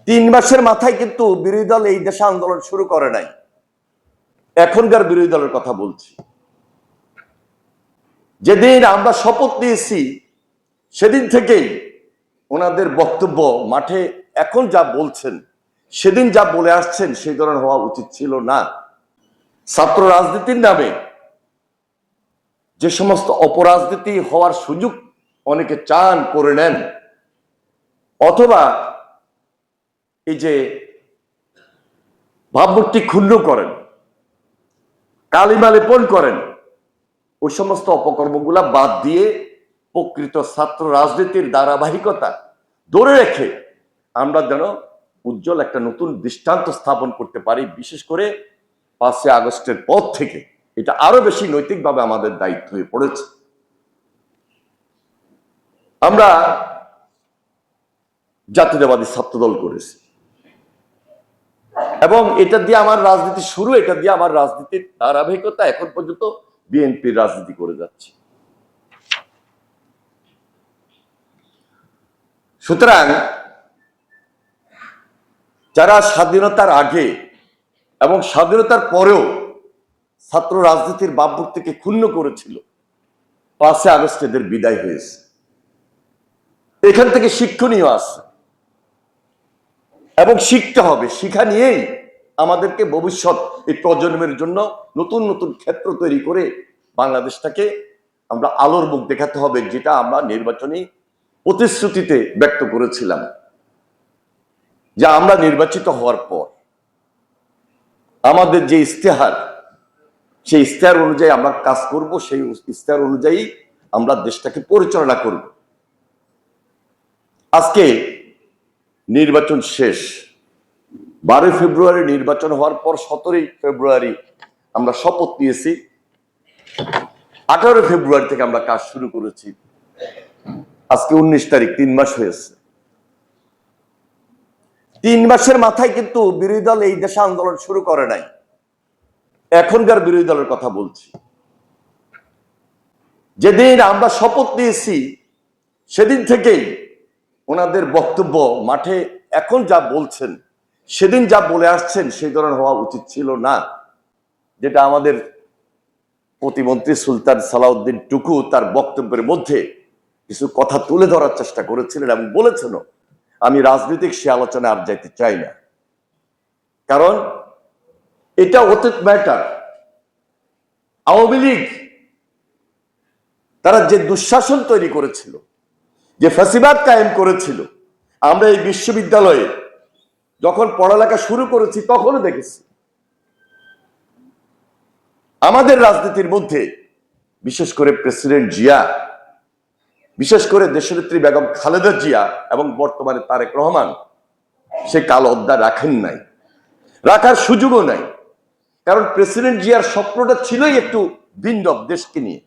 3 মাসের মাথায় কিন্তু বিরোধী দল এই দেশে আন্দোলন শুরু করে নাই। এখনকার বিরোধী দলের কথা বলছি। যেদিন আমরা শপথ নিয়েছি সেদিন থেকেই ওনাদের বক্তব্য মাঠে এখন যা বলছেন, সেদিন যা বলে আসছেন সেই ধরনের হওয়া উচিত ছিল না। ছাত্র রাজনীতির নামে যে সমস্ত অপরাজনীতি হওয়ার সুযোগ অনেকে চান করে নেন, অথবা এই যে ভাবমূর্তি ক্ষুণ্ণ করেন, কালিমা লেপন করেন, ওই সমস্ত অপকর্মগুলা বাদ দিয়ে প্রকৃত ছাত্র রাজনীতির ধারাবাহিকতা ধরে রেখে আমরা যেন উজ্জ্বল একটা নতুন দৃষ্টান্ত স্থাপন করতে পারি। বিশেষ করে 5ই আগস্টের পর থেকে এটা আরো বেশি নৈতিকভাবে আমাদের দায়িত্ব হয়ে পড়েছে। আমরা জাতীয়তাবাদী ছাত্রদল করেছি এবং এটা দিয়ে আমার রাজনীতি শুরু, এটা দিয়ে আমার রাজনীতির ধারাবাহিকতা এখন পর্যন্ত বিএনপির রাজনীতি করে যাচ্ছে। সুতরাং যারা স্বাধীনতার আগে এবং স্বাধীনতার পরেও ছাত্র রাজনীতির ভাবমূর্তিকে ক্ষুণ্ণ করেছিল, 5ই আগস্ট এদের বিদায় হয়েছে। এখান থেকে শিক্ষণীয় আছে এবং শিখতে হবে। শিক্ষা নিয়েই আমাদেরকে ভবিষ্যৎ এই প্রজন্মের জন্য নতুন নতুন ক্ষেত্র তৈরি করে বাংলাদেশটাকে আমরা আলোর মুখ দেখাতে হবে, যেটা আমরা নির্বাচনী প্রতিশ্রুতিতে ব্যক্ত করেছিলাম যে আমরা নির্বাচিত হওয়ার পর আমাদের যে ইশতেহার, সেই ইশতেহার অনুযায়ী আমরা কাজ করব, সেই ইশতেহার অনুযায়ী আমরা দেশটাকে পরিচালনা করব। আজকে নির্বাচন শেষ, 12 ফেব্রুয়ারি নির্বাচন হওয়ার পর 17 ফেব্রুয়ারি আমরা শপথ নিয়েছি, 18 ফেব্রুয়ারি থেকে আমরা কাজ শুরু করেছি, আজকে 19 তারিখ, 3 মাস হয়েছে। 3 মাসের মাথায় কিন্তু বিরোধী দল এই দেশে আন্দোলন শুরু করে নাই। এখনকার বিরোধী দলের কথা বলছি। যেদিন আমরা শপথ নিয়েছি সেদিন থেকেই ওনাদের বক্তব্য মাঠে এখন যা বলছেন, সেদিন যা বলে আসছেন সেই ধরনের হওয়া উচিত ছিল না। যেটা আমাদের প্রতিমন্ত্রী সুলতান সালাউদ্দিন টুকু তার বক্তব্যের মধ্যে কিছু কথা তুলে ধরার চেষ্টা করেছিলেন এবং বলেছেন, আমি রাজনৈতিক সে আলোচনায় আর যাইতে চাই না, কারণ এটা অতীত ম্যাটার। আওয়ামী লীগ তারা যে দুঃশাসন তৈরি করেছিল, যে ফ্যাসিবাদ কায়েম করেছিল, আমরা এই বিশ্ববিদ্যালয়ে যখন পড়ালেখা শুরু করেছি তখনও দেখেছি। আমাদের রাজনীতির মধ্যে বিশেষ করে প্রেসিডেন্ট জিয়া, বিশেষ করে দেশনেত্রী বেগম খালেদা জিয়া এবং বর্তমানে তারেক রহমান সে কালো অধ্যায় রাখেন নাই, রাখার সুযোগও নাই। কারণ প্রেসিডেন্ট জিয়ার স্বপ্নটা ছিলই একটু ভিন্ন দেশকে নিয়ে।